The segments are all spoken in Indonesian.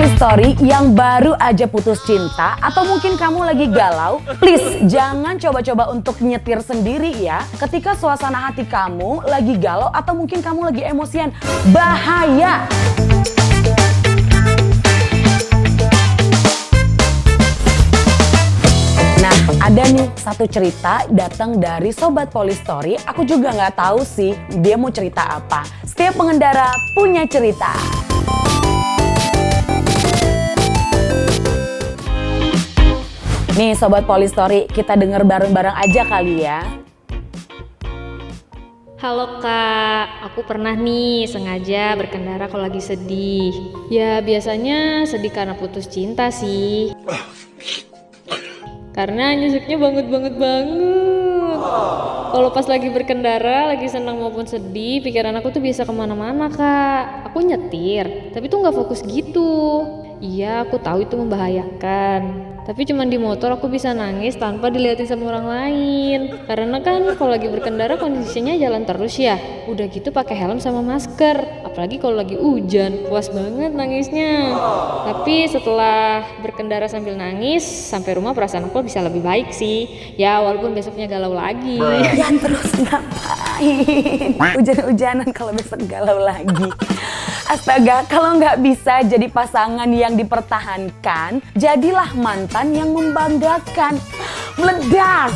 Polistory yang baru aja putus cinta atau mungkin kamu lagi galau, please jangan coba-coba untuk nyetir sendiri ya. Ketika suasana hati kamu lagi galau atau mungkin kamu lagi emosian, bahaya. Nah, ada nih satu cerita datang dari Sobat Polistory. Aku juga nggak tahu sih dia mau cerita apa. Setiap pengendara punya cerita. Nih Sobat Polistory, kita denger bareng-bareng aja kali ya. Halo Kak, aku pernah nih sengaja berkendara kalau lagi sedih. Ya biasanya sedih karena putus cinta sih. Karena nyusiknya banget. Kalau pas lagi berkendara, lagi senang maupun sedih, pikiran aku tuh biasa kemana-mana Kak. Aku nyetir, tapi tuh nggak fokus gitu. Iya, aku tahu itu membahayakan. Tapi cuma di motor aku bisa nangis tanpa dilihatin sama orang lain. Karena kan kalau lagi berkendara kondisinya jalan terus ya. Udah gitu pakai helm sama masker. Apalagi kalau lagi hujan, puas banget nangisnya. Tapi setelah berkendara sambil nangis, sampai rumah perasaan aku bisa lebih baik sih. Ya walaupun besoknya galau lagi. Ya terus ngapain? Hujan-hujanan kalau besok galau lagi. Astaga, kalau nggak bisa jadi pasangan yang dipertahankan, jadilah mantan yang membanggakan. Meledak!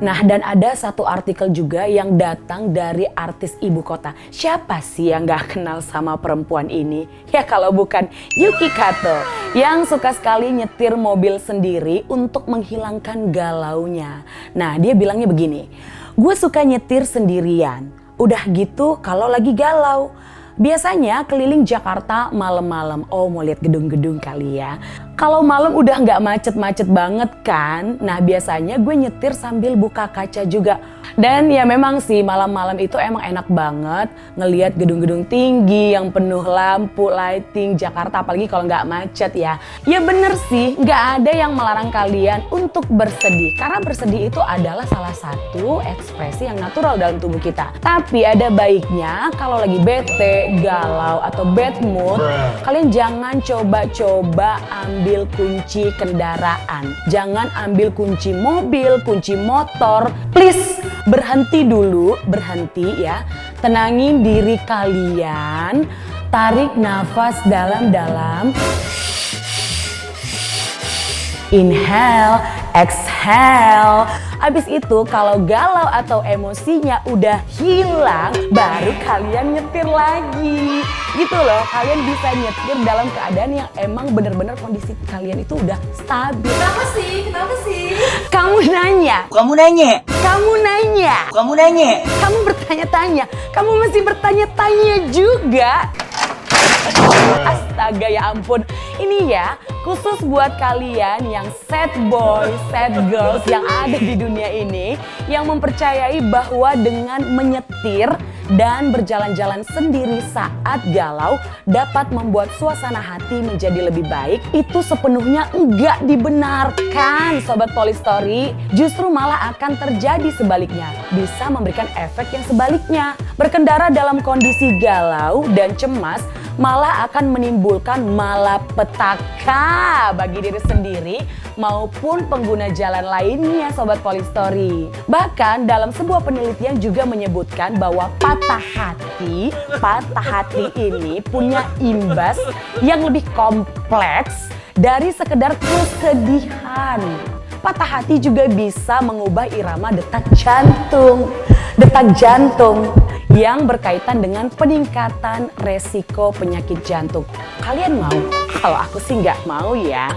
Nah, dan ada satu artikel juga yang datang dari artis ibu kota. Siapa sih yang gak kenal sama perempuan ini? Ya kalau bukan Yuki Kato, yang suka sekali nyetir mobil sendiri untuk menghilangkan galaunya. Nah, dia bilangnya begini, gue suka nyetir sendirian. Udah gitu kalau lagi galau. Biasanya keliling Jakarta malam-malam. Oh, mau lihat gedung-gedung kali ya. Kalau malam udah nggak macet-macet banget kan. Nah, biasanya gue nyetir sambil buka kaca juga. Dan ya memang sih malam-malam itu emang enak banget ngelihat gedung-gedung tinggi yang penuh lampu, lighting Jakarta. Apalagi kalau nggak macet ya. Ya bener sih, nggak ada yang melarang kalian untuk bersedih. Karena bersedih itu adalah salah satu ekspresi yang natural dalam tubuh kita. Tapi ada baiknya kalau lagi bete, galau atau bad mood, kalian jangan coba-coba ambil kunci kendaraan. Jangan ambil kunci mobil, kunci motor. Please, berhenti dulu, berhenti ya. Tenangin diri kalian. Tarik nafas dalam-dalam. Inhale, exhale. Habis itu kalau galau atau emosinya udah hilang, baru kalian nyetir lagi. Gitu loh, kalian bisa nyetir dalam keadaan yang emang bener-bener kondisi kalian itu udah stabil. Kenapa sih? Kamu nanya. Kamu bertanya-tanya. Kamu masih bertanya-tanya juga. Astaga, ya ampun. Ini ya khusus buat kalian yang sad boy, sad girls yang ada di dunia ini, yang mempercayai bahwa dengan menyetir dan berjalan-jalan sendiri saat galau dapat membuat suasana hati menjadi lebih baik. Itu sepenuhnya enggak dibenarkan Sobat Polistory. Justru malah akan terjadi sebaliknya. Bisa memberikan efek yang sebaliknya. Berkendara dalam kondisi galau dan cemas malah akan menimbulkan malapetaka bagi diri sendiri maupun pengguna jalan lainnya Sobat Polistory. Bahkan dalam sebuah penelitian juga menyebutkan bahwa patah hati ini punya imbas yang lebih kompleks dari sekedar kesedihan. Patah hati juga bisa mengubah irama detak jantung yang berkaitan dengan peningkatan resiko penyakit jantung. Kalian mau? Kalau aku sih nggak mau ya.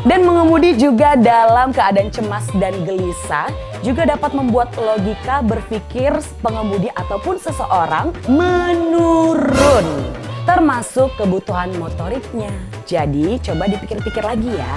Dan mengemudi juga dalam keadaan cemas dan gelisah juga dapat membuat logika berpikir pengemudi ataupun seseorang menurun, termasuk kebutuhan motoriknya. Jadi coba dipikir-pikir lagi ya.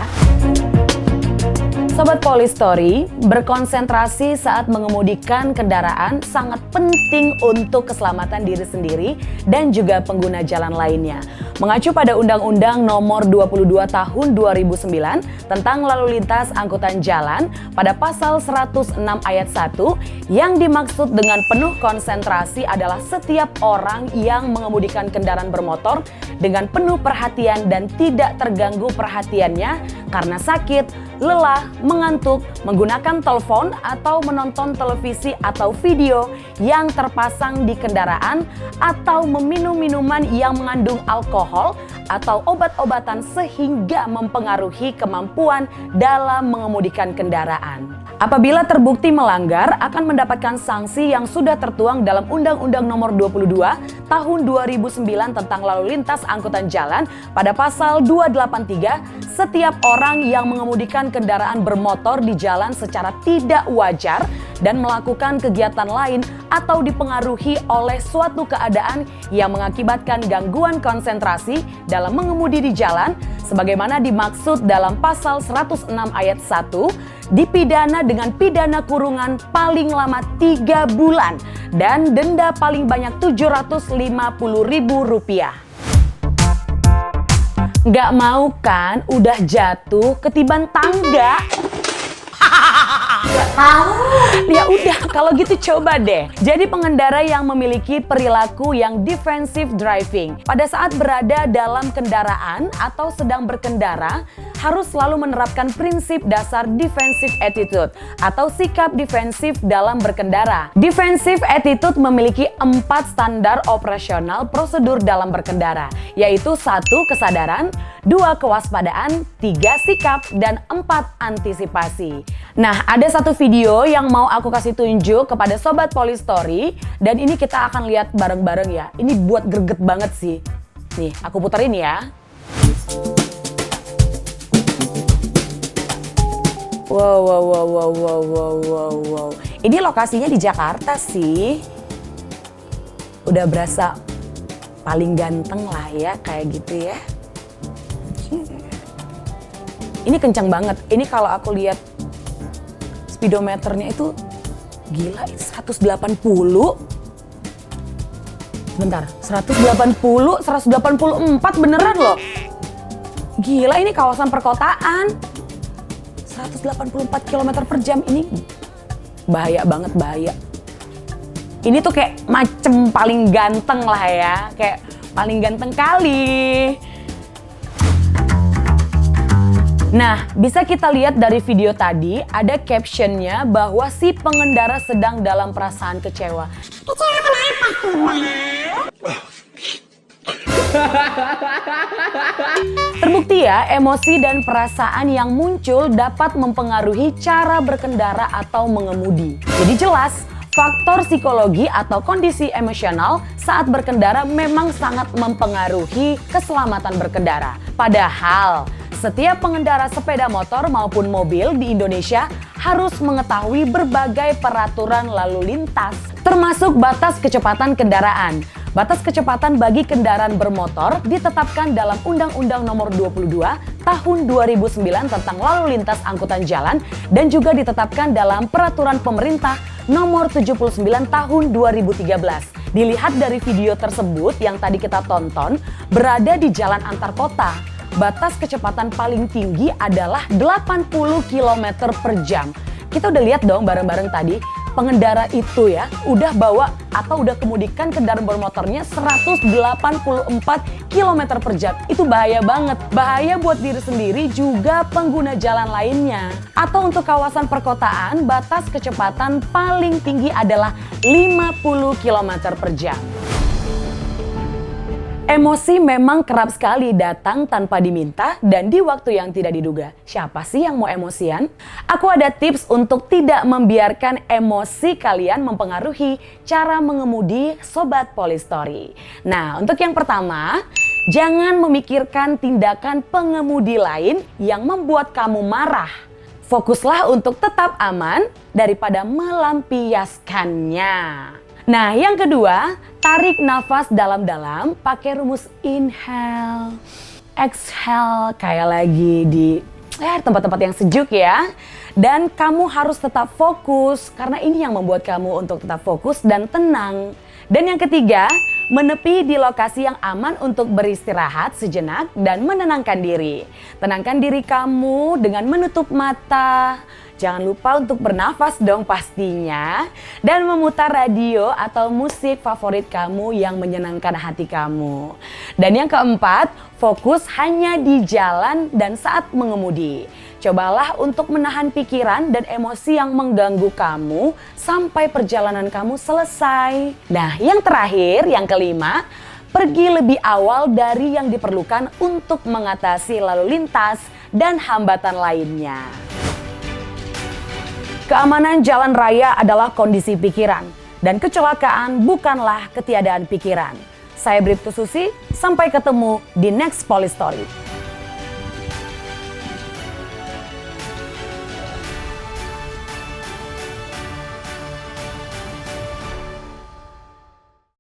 Sobat Polistory, berkonsentrasi saat mengemudikan kendaraan sangat penting untuk keselamatan diri sendiri dan juga pengguna jalan lainnya. Mengacu pada Undang-Undang Nomor 22 Tahun 2009 tentang Lalu Lintas Angkutan Jalan pada pasal 106 ayat 1, yang dimaksud dengan penuh konsentrasi adalah setiap orang yang mengemudikan kendaraan bermotor dengan penuh perhatian dan tidak terganggu perhatiannya karena sakit, lelah, mengantuk, menggunakan telepon atau menonton televisi atau video yang terpasang di kendaraan, atau meminum minuman yang mengandung alkohol atau obat-obatan sehingga mempengaruhi kemampuan dalam mengemudikan kendaraan. Apabila terbukti melanggar, akan mendapatkan sanksi yang sudah tertuang dalam Undang-Undang Nomor 22 Tahun 2009 tentang Lalu Lintas Angkutan Jalan pada pasal 283, setiap orang yang mengemudikan kendaraan bermotor di jalan secara tidak wajar dan melakukan kegiatan lain atau dipengaruhi oleh suatu keadaan yang mengakibatkan gangguan konsentrasi dalam mengemudi di jalan sebagaimana dimaksud dalam pasal 106 ayat 1, dipidana dengan pidana kurungan paling lama 3 bulan dan denda paling banyak Rp750.000. Nggak mau kan udah jatuh ketiban tangga? Ya udah, kalau gitu coba deh. Jadi pengendara yang memiliki perilaku yang defensive driving pada saat berada dalam kendaraan atau sedang berkendara harus selalu menerapkan prinsip dasar defensive attitude atau sikap defensif dalam berkendara. Defensive attitude memiliki 4 standar operasional prosedur dalam berkendara, yaitu 1. Kesadaran, 2. Kewaspadaan, 3. Sikap, dan 4. Antisipasi. Nah, ada satu video yang mau aku kasih tunjuk kepada Sobat Polistory dan ini kita akan lihat bareng-bareng ya. Ini buat greget banget sih. Nih, aku puterin ya. Wow. Ini lokasinya di Jakarta sih. Udah berasa paling ganteng lah ya, kayak gitu ya. Ini kencang banget. Ini kalau aku lihat speedometernya itu gila, 180. Bentar, 180, 184 beneran loh. Gila, ini kawasan perkotaan. 184 km per jam, ini bahaya banget, bahaya. Ini tuh kayak macem paling ganteng lah ya, kayak paling ganteng kali. Nah, bisa kita lihat dari video tadi, ada captionnya bahwa si pengendara sedang dalam perasaan kecewa. Kecewa kenapa sih, Terbukti ya, emosi dan perasaan yang muncul dapat mempengaruhi cara berkendara atau mengemudi. Jadi jelas, faktor psikologi atau kondisi emosional saat berkendara memang sangat mempengaruhi keselamatan berkendara. Padahal, setiap pengendara sepeda motor maupun mobil di Indonesia harus mengetahui berbagai peraturan lalu lintas, termasuk batas kecepatan kendaraan. Batas kecepatan bagi kendaraan bermotor ditetapkan dalam Undang-Undang Nomor 22 Tahun 2009 tentang Lalu Lintas Angkutan Jalan dan juga ditetapkan dalam Peraturan Pemerintah Nomor 79 Tahun 2013. Dilihat dari video tersebut yang tadi kita tonton, berada di jalan antar kota. Batas kecepatan paling tinggi adalah 80 km per jam. Kita udah lihat dong bareng-bareng tadi, pengendara itu ya udah bawa atau udah kemudikan kendaraan bermotornya 184 km per jam. Itu bahaya banget. Bahaya buat diri sendiri juga pengguna jalan lainnya. Atau untuk kawasan perkotaan, batas kecepatan paling tinggi adalah 50 km per jam. Emosi memang kerap sekali datang tanpa diminta dan di waktu yang tidak diduga. Siapa sih yang mau emosian? Aku ada tips untuk tidak membiarkan emosi kalian mempengaruhi cara mengemudi Sobat Polistory. Nah, untuk yang pertama, jangan memikirkan tindakan pengemudi lain yang membuat kamu marah. Fokuslah untuk tetap aman daripada melampiaskannya. Nah, yang kedua, tarik nafas dalam-dalam pakai rumus inhale, exhale, kayak lagi di tempat-tempat yang sejuk ya. Dan kamu harus tetap fokus karena ini yang membuat kamu untuk tetap fokus dan tenang. Dan yang ketiga, menepi di lokasi yang aman untuk beristirahat sejenak dan menenangkan diri. Tenangkan diri kamu dengan menutup mata. Jangan lupa untuk bernafas dong pastinya. Dan memutar radio atau musik favorit kamu yang menyenangkan hati kamu. Dan yang keempat, fokus hanya di jalan dan saat mengemudi. Cobalah untuk menahan pikiran dan emosi yang mengganggu kamu sampai perjalanan kamu selesai. Nah, yang terakhir, yang kelima, pergi lebih awal dari yang diperlukan untuk mengatasi lalu lintas dan hambatan lainnya. Keamanan jalan raya adalah kondisi pikiran dan kecelakaan bukanlah ketiadaan pikiran. Saya Bribtu Susi, sampai ketemu di next Police Story.